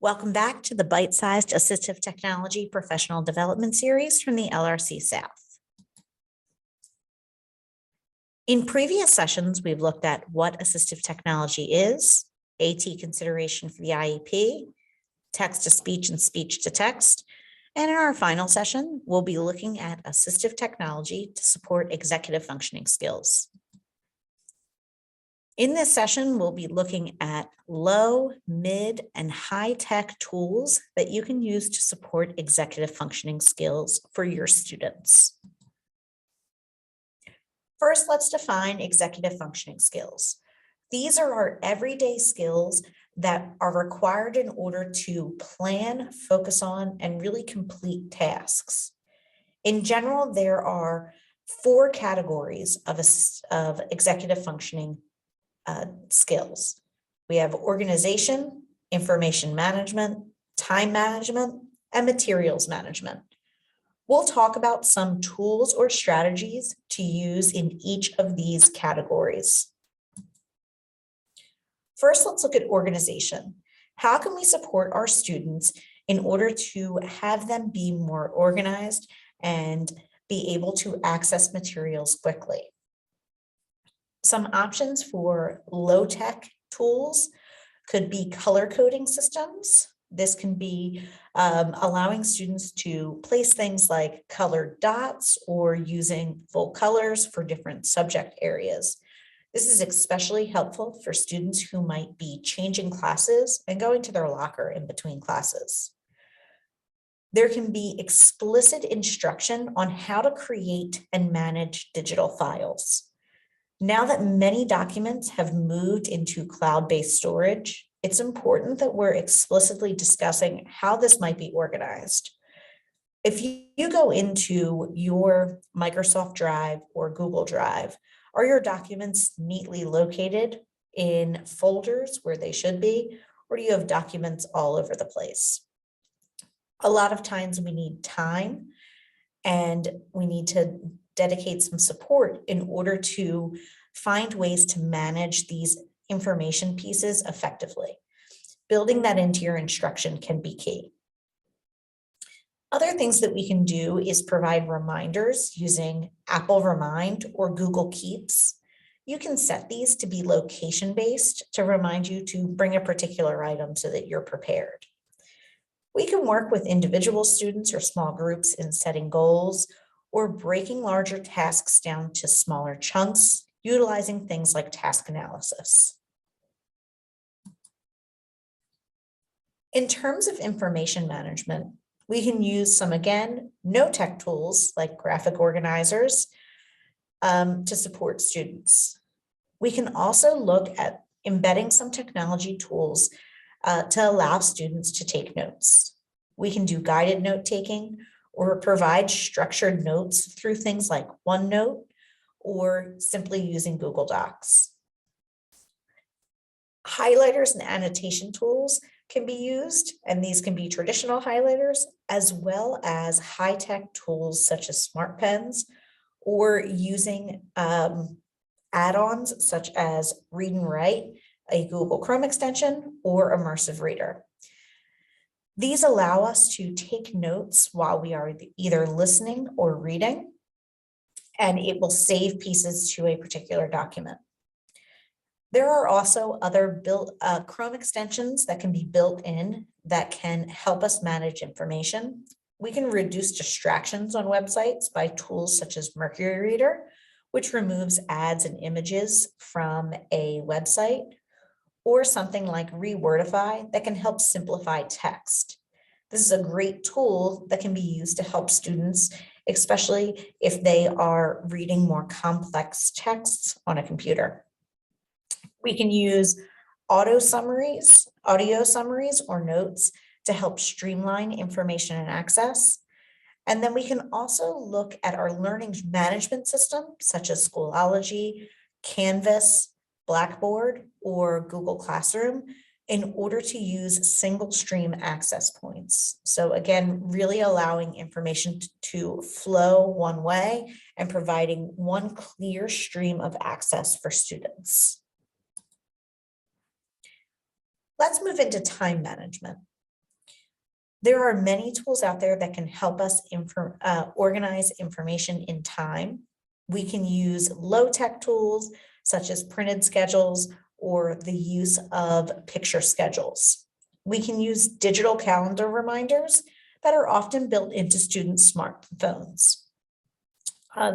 Welcome back to the Bite-Sized Assistive Technology Professional Development Series from the LRC-South. In previous sessions, we've looked at what assistive technology is, AT consideration for the IEP, text-to-speech and speech-to-text, and in our final session, we'll be looking at assistive technology to support executive functioning skills. In this session, we'll be looking at low, mid, and high-tech tools that you can use to support executive functioning skills for your students. First, let's define executive functioning skills. These are our everyday skills that are required in order to plan, focus on, and really complete tasks. In general, there are 4 categories of executive functioning skills. We have organization, information management, time management, and materials management. We'll talk about some tools or strategies to use in each of these categories. First, let's look at organization. How can we support our students in order to have them be more organized and be able to access materials quickly? Some options for low-tech tools could be color coding systems. This can be allowing students to place things like colored dots or using full colors for different subject areas. This is especially helpful for students who might be changing classes and going to their locker in between classes. There can be explicit instruction on how to create and manage digital files. Now that many documents have moved into cloud-based storage, it's important that we're explicitly discussing how this might be organized. If you go into your Microsoft Drive or Google Drive, are your documents neatly located in folders where they should be, or do you have documents all over the place? A lot of times we need time and we need to dedicate some support in order to find ways to manage these information pieces effectively. Building that into your instruction can be key. Other things that we can do is provide reminders using Apple Remind or Google Keeps. You can set these to be location-based to remind you to bring a particular item so that you're prepared. We can work with individual students or small groups in setting goals or breaking larger tasks down to smaller chunks, utilizing things like task analysis. In terms of information management, we can use some, again, no-tech tools like graphic organizers to support students. We can also look at embedding some technology tools to allow students to take notes. We can do guided note-taking or provide structured notes through things like OneNote or simply using Google Docs. Highlighters and annotation tools can be used, and these can be traditional highlighters as well as high-tech tools such as smart pens or using add-ons such as Read and Write, a Google Chrome extension, or Immersive Reader. These allow us to take notes while we are either listening or reading, and it will save pieces to a particular document. There are also other Chrome extensions that can be built in that can help us manage information. We can reduce distractions on websites by tools such as Mercury Reader, which removes ads and images from a website, or something like Rewordify that can help simplify text. This is a great tool that can be used to help students, especially if they are reading more complex texts on a computer. We can use audio summaries or notes to help streamline information and access. And then we can also look at our learning management system, such as Schoology, Canvas, Blackboard, or Google Classroom, in order to use single stream access points. So again, really allowing information to flow one way and providing one clear stream of access for students. Let's move into time management. There are many tools out there that can help us organize information in time. We can use low-tech tools such as printed schedules or the use of picture schedules. We can use digital calendar reminders that are often built into students' smartphones.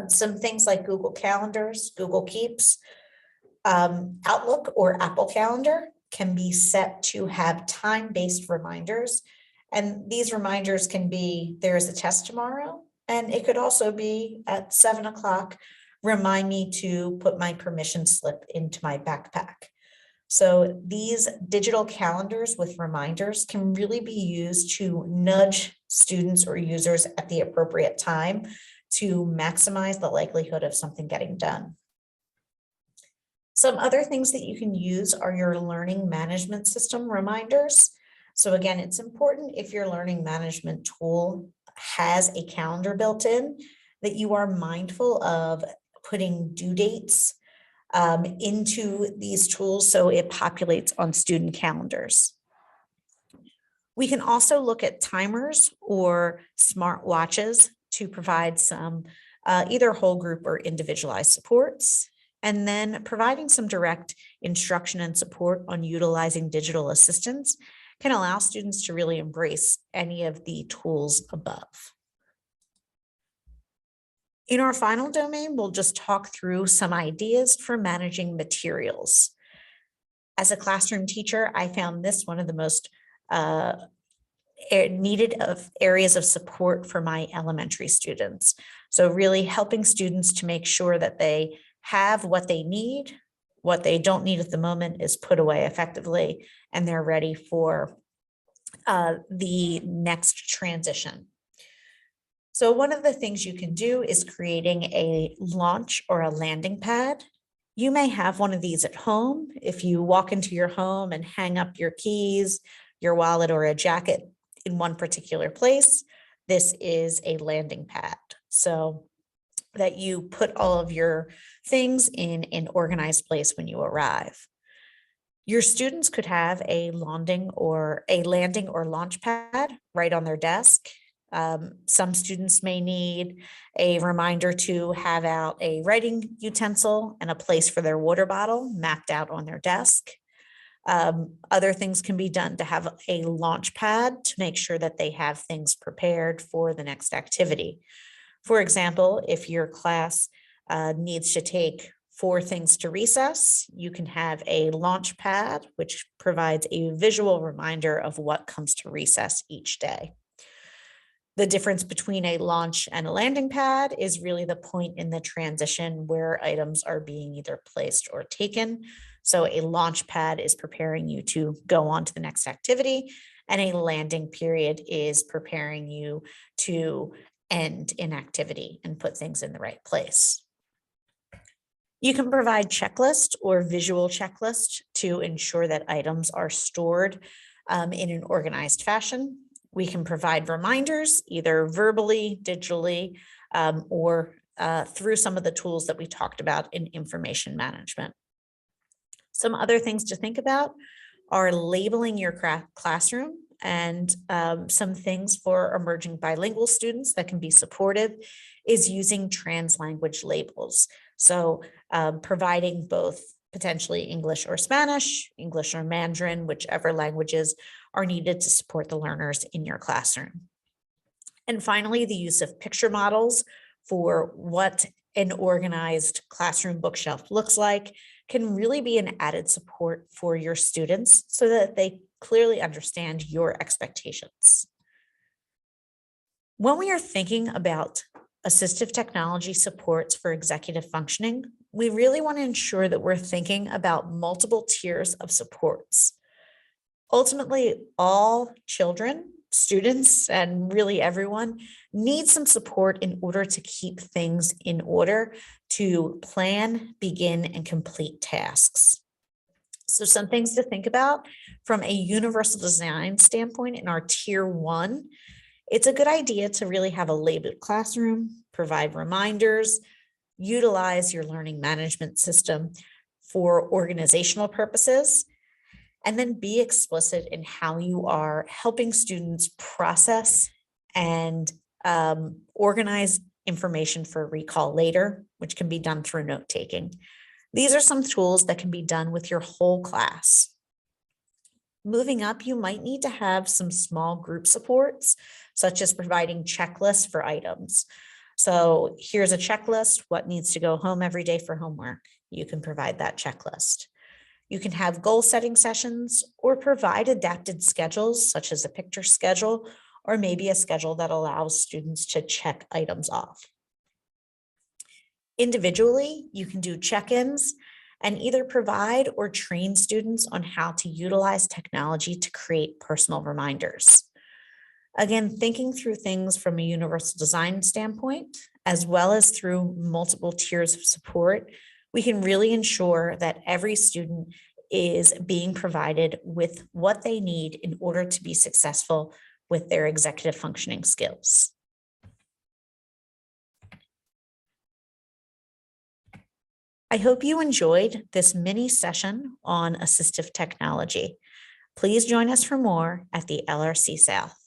Some things like Google Calendars, Google Keeps, Outlook or Apple Calendar can be set to have time-based reminders. And these reminders can be, there is a test tomorrow, and it could also be at 7 o'clock, remind me to put my permission slip into my backpack. So these digital calendars with reminders can really be used to nudge students or users at the appropriate time to maximize the likelihood of something getting done. Some other things that you can use are your learning management system reminders. So again, it's important if your learning management tool has a calendar built in that you are mindful of putting due dates into these tools so it populates on student calendars. We can also look at timers or smart watches to provide some either whole group or individualized supports, and then providing some direct instruction and support on utilizing digital assistants can allow students to really embrace any of the tools above. In our final domain, we'll just talk through some ideas for managing materials. As a classroom teacher, I found this one of the most needed areas of support for my elementary students. So really helping students to make sure that they have what they need, what they don't need at the moment is put away effectively, and they're ready for the next transition. So one of the things you can do is creating a launch or a landing pad. You may have one of these at home. If you walk into your home and hang up your keys, your wallet, or a jacket in one particular place, this is a landing pad. So that you put all of your things in an organized place when you arrive. Your students could have a landing or launch pad right on their desk. Some students may need a reminder to have out a writing utensil and a place for their water bottle mapped out on their desk. Other things can be done to have a launch pad to make sure that they have things prepared for the next activity. For example, if your class needs to take 4 things to recess, you can have a launch pad, which provides a visual reminder of what comes to recess each day. The difference between a launch and a landing pad is really the point in the transition where items are being either placed or taken. So a launch pad is preparing you to go on to the next activity, and a landing period is preparing you to end an activity and put things in the right place. You can provide checklists or visual checklists to ensure that items are stored in an organized fashion. We can provide reminders either verbally, digitally, or through some of the tools that we talked about in information management. Some other things to think about are labeling your classroom, and some things for emerging bilingual students that can be supportive is using trans-language labels. So providing both potentially English or Spanish, English or Mandarin, whichever languages are needed to support the learners in your classroom. And finally, the use of picture models for what an organized classroom bookshelf looks like can really be an added support for your students so that they clearly understand your expectations. When we are thinking about assistive technology supports for executive functioning, we really want to ensure that we're thinking about multiple tiers of supports. Ultimately, all children, students, and really everyone need some support in order to keep things in order, to plan, begin, and complete tasks. So some things to think about from a universal design standpoint in our tier 1, it's a good idea to really have a labeled classroom, provide reminders, utilize your learning management system for organizational purposes, And then be explicit in how you are helping students process and organize information for recall later, which can be done through note-taking. These are some tools that can be done with your whole class. Moving up, you might need to have some small group supports, such as providing checklists for items. So here's a checklist, what needs to go home every day for homework. You can provide that checklist. You can have goal setting sessions or provide adapted schedules, such as a picture schedule, or maybe a schedule that allows students to check items off. Individually, you can do check-ins and either provide or train students on how to utilize technology to create personal reminders. Again, thinking through things from a universal design standpoint, as well as through multiple tiers of support, we can really ensure that every student is being provided with what they need in order to be successful with their executive functioning skills. I hope you enjoyed this mini session on assistive technology. Please join us for more at the LRC South.